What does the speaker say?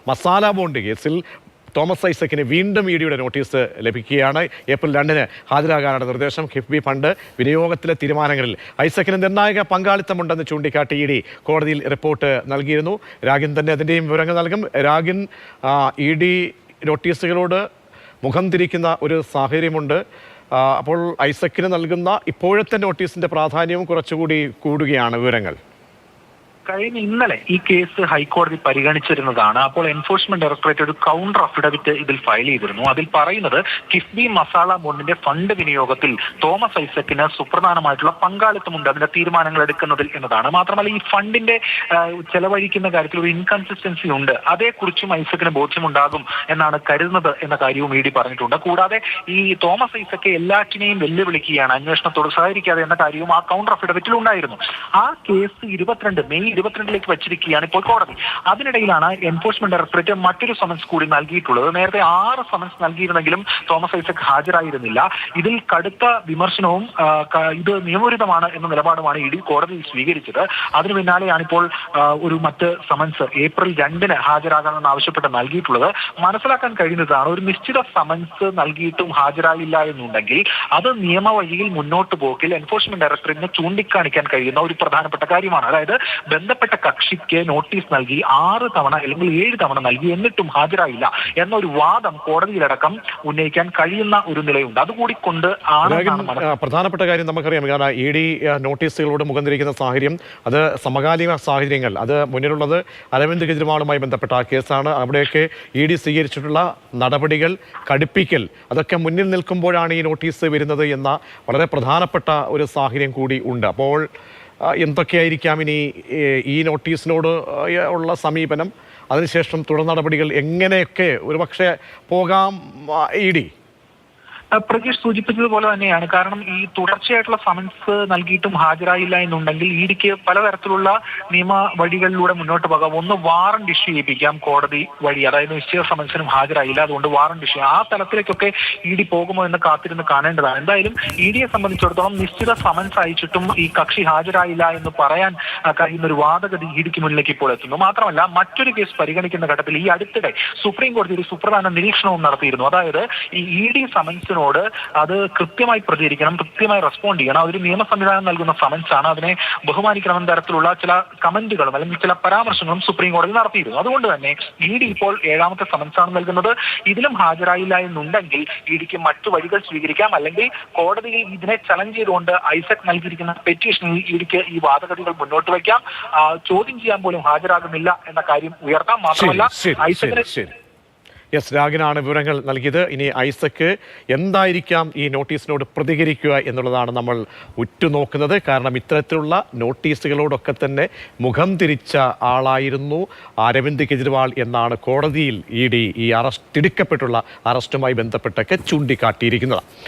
Masala bond കേസിൽ Thomas ഐസക്കിന് വീണ്ടും ഇഡിയുടെ notice ലഭിക്കുകയാണ്. ഏപ്രിൽ 2-ന് ഹാജരാകാനാണ് നിർദ്ദേശം. കിഫ്ബി ഫണ്ട് വിനിയോഗത്തിലെ തീരുമാനങ്ങളിൽ ഐസക്കിന് നിർണായക പങ്കാളിത്തമുണ്ടെന്ന് ചൂണ്ടിക്കാട്ടി ഇഡി കോടതിയിൽ റിപ്പോർട്ട് നൽകിയിരുന്നു. രാഗിൻ തന്നെ അതിൻ്റെയും വിവരങ്ങൾ നൽകും. രാഗിൻ, ഇഡി നോട്ടീസുകളോട് മുഖം തിരിക്കുന്ന ഒരു സാഹചര്യമുണ്ട്. അപ്പോൾ ഐസക്കിന് നൽകുന്ന ഇപ്പോഴത്തെ നോട്ടീസിൻ്റെ പ്രാധാന്യവും കുറച്ചുകൂടി കൂടുകയാണ്. വിവരങ്ങൾ കഴിഞ്ഞ ഇന്നലെ ഈ കേസ് ഹൈക്കോടതി പരിഗണിച്ചിരുന്നതാണ്. അപ്പോൾ എൻഫോഴ്സ്മെന്റ് ഡയറക്ടറേറ്റ് ഒരു കൗണ്ടർ അഫിഡവിറ്റ് ഇതിൽ ഫയൽ ചെയ്തിരുന്നു. അതിൽ പറയുന്നത് കിഫ്ബി മസാല ബോണ്ടിന്റെ ഫണ്ട് വിനിയോഗത്തിൽ തോമസ് ഐസക്കിന് സുപ്രധാനമായിട്ടുള്ള പങ്കാളിത്തമുണ്ട് അതിന്റെ തീരുമാനങ്ങൾ എടുക്കുന്നതിൽ എന്നതാണ്. മാത്രമല്ല ഈ ഫണ്ടിന്റെ ചെലവഴിക്കുന്ന കാര്യത്തിൽ ഒരു ഇൻകൺസിസ്റ്റൻസി ഉണ്ട്, അതേക്കുറിച്ചും ഐസക്കിന് ബോധ്യമുണ്ടാകും എന്നാണ് കരുതുന്നത് എന്ന കാര്യവും ഇഡി പറഞ്ഞിട്ടുണ്ട്. കൂടാതെ ഈ തോമസ് ഐസക്ക് എല്ലാറ്റിനെയും വെല്ലുവിളിക്കുകയാണ്, അന്വേഷണത്തോട് സഹകരിക്കാതെ എന്ന കാര്യവും ആ കൗണ്ടർ അഫിഡവിറ്റിൽ ഉണ്ടായിരുന്നു. ആ കേസ് മെയ് 22 വെച്ചിരിക്കുകയാണ് ഇപ്പോൾ കോടതി. അതിനിടയിലാണ് എൻഫോഴ്സ്മെന്റ് ഡയറക്ടറേറ്റ് മറ്റൊരു സമൻസ് കൂടി നൽകിയിട്ടുള്ളത്. നേരത്തെ 6 സമൻസ് നൽകിയിരുന്നെങ്കിലും തോമസ് ഐസക് ഹാജരായിരുന്നില്ല. ഇതിൽ കടുത്ത വിമർശനവും ഇത് നിയമവിരുദ്ധമാണ് എന്ന നിലപാടുമാണ് ഇഡി കോടതിയിൽ സ്വീകരിച്ചത്. അതിനു പിന്നാലെയാണ് ഇപ്പോൾ ഒരു മറ്റ് സമൻസ് ഏപ്രിൽ 2-ന് ഹാജരാകണമെന്ന് ആവശ്യപ്പെട്ട് നൽകിയിട്ടുള്ളത്. മനസ്സിലാക്കാൻ കഴിയുന്നതാണ്, ഒരു നിശ്ചിത സമൻസ് നൽകിയിട്ടും ഹാജരായില്ല എന്നുണ്ടെങ്കിൽ അത് നിയമവഴിയിൽ മുന്നോട്ട് പോക്കിൽ എൻഫോഴ്സ്മെന്റ് ഡയറക്ടറേറ്റിനെ ചൂണ്ടിക്കാണിക്കാൻ കഴിയുന്ന ഒരു പ്രധാനപ്പെട്ട കാര്യമാണ്. അതായത് ബന്ധപ്പെട്ട കക്ഷിക്ക് നോട്ടീസ് നൽകി 6 തവണ അല്ലെങ്കിൽ 7 തവണ നൽകി എന്നിട്ടും ഹാജരായില്ല എന്നൊരു വാദം കോടതിയിലടക്കം ഉന്നയിക്കാൻ കഴിയുന്ന ഒരു നിലയുണ്ട്. അതുകൂടി കൊണ്ട് പ്രധാനപ്പെട്ട കാര്യം നമുക്കറിയാം. കാരണം ഇ ഡി നോട്ടീസുകളോട് മുഖം തിരിക്കുന്ന സാഹചര്യം, അത് സമകാലിക സാഹചര്യങ്ങൾ, അത് മുന്നിലുള്ളത് അരവിന്ദ് കെജ്രിവാളുമായി ബന്ധപ്പെട്ട ആ കേസാണ്. അവിടെയൊക്കെ ഇ ഡി സ്വീകരിച്ചിട്ടുള്ള നടപടികൾ, കടുപ്പിക്കൽ, അതൊക്കെ മുന്നിൽ നിൽക്കുമ്പോഴാണ് ഈ നോട്ടീസ് വരുന്നത് എന്ന വളരെ പ്രധാനപ്പെട്ട ഒരു സാഹചര്യം കൂടി ഉണ്ട്. അപ്പോൾ എന്തൊക്കെയായിരിക്കാം ഇനി ഈ നോട്ടീസിനോട് ഉള്ള സമീപനം, അതിനുശേഷം തുടർ നടപടികൾ എങ്ങനെയൊക്കെ ഒരുപക്ഷെ പോകാം ഇ ഡി? പ്രജീഷ് സൂചിപ്പിച്ചതുപോലെ തന്നെയാണ്. കാരണം ഈ തുടർച്ചയായിട്ടുള്ള സമൻസ് നൽകിയിട്ടും ഹാജരായില്ല എന്നുണ്ടെങ്കിൽ ഇഡിക്ക് പലതരത്തിലുള്ള നിയമ വഴികളിലൂടെ മുന്നോട്ട് പോകാം. ഒന്ന്, വാറണ്ട് ഇഷ്യൂ ചെയ്യിപ്പിക്കാം കോടതി വഴി. അതായത് നിശ്ചിത സമൻസിനും ഹാജരായില്ല, അതുകൊണ്ട് വാറണ്ട് ഇഷ്യൂ, ആ തലത്തിലേക്കൊക്കെ ഇഡി പോകുമോ എന്ന് കാത്തിരുന്ന് കാണേണ്ടതാണ്. എന്തായാലും ഇഡിയെ സംബന്ധിച്ചിടത്തോളം നിശ്ചിത സമൻസ് അയച്ചിട്ടും ഈ കക്ഷി ഹാജരായില്ല എന്ന് പറയാൻ കഴിയുന്ന ഒരു വാദഗതി ഇഡിക്ക് മുന്നിലേക്ക് ഇപ്പോൾ എത്തുന്നു. മാത്രമല്ല, മറ്റൊരു കേസ് പരിഗണിക്കുന്ന ഘട്ടത്തിൽ ഈ അടുത്തിടെ സുപ്രീം കോടതി ഒരു സുപ്രധാന നിരീക്ഷണവും നടത്തിയിരുന്നു. അതായത് ഈ ഇഡി സമൻസ് അത് കൃത്യമായി പ്രതികരിക്കണം, കൃത്യമായി റെസ്പോണ്ട് ചെയ്യണം. അതൊരു നിയമ സംവിധാനം നൽകുന്ന സമൻസ് ആണ്, അതിനെ ബഹുമാനിക്കണമെന്ന തരത്തിലുള്ള ചില കമന്റുകളും അല്ലെങ്കിൽ ചില പരാമർശങ്ങളും സുപ്രീം കോടതി നടത്തിയിരുന്നു. അതുകൊണ്ട് തന്നെ ഇഡി ഇപ്പോൾ 7ാമത്തെ സമൻസ് ആണ് നൽകുന്നത്. ഇതിലും ഹാജരായില്ല എന്നുണ്ടെങ്കിൽ ഇഡിക്ക് മറ്റു വഴികൾ സ്വീകരിക്കാം, അല്ലെങ്കിൽ കോടതിയിൽ ഇതിനെ ചലഞ്ച് ചെയ്തുകൊണ്ട് ഐസക് നൽകിയിരിക്കുന്ന പെറ്റീഷനിൽ ഇഡിക്ക് ഈ വാദഗതികൾ മുന്നോട്ട് വയ്ക്കാം. ചോദ്യം ചെയ്യാൻ പോലും ഹാജരാകുന്നില്ല എന്ന കാര്യം ഉയർത്താം. മാത്രമല്ല, ഐസക്കിനെ രാഗിനാണ് വിവരങ്ങൾ നൽകിയത്. ഇനി ഐസക്ക് എന്തായിരിക്കാം ഈ നോട്ടീസിനോട് പ്രതികരിക്കുക എന്നുള്ളതാണ് നമ്മൾ ഉറ്റുനോക്കുന്നത്. കാരണം ഇത്തരത്തിലുള്ള നോട്ടീസുകളോടൊക്കെ തന്നെ മുഖം തിരിച്ച ആളായിരുന്നു അരവിന്ദ് കെജ്രിവാൾ എന്നാണ് കോടതിയിൽ ഇ ഡി ഈ എടുക്കപ്പെട്ടുള്ള അറസ്റ്റുമായി ബന്ധപ്പെട്ടൊക്കെ ചൂണ്ടിക്കാട്ടിയിരിക്കുന്നത്.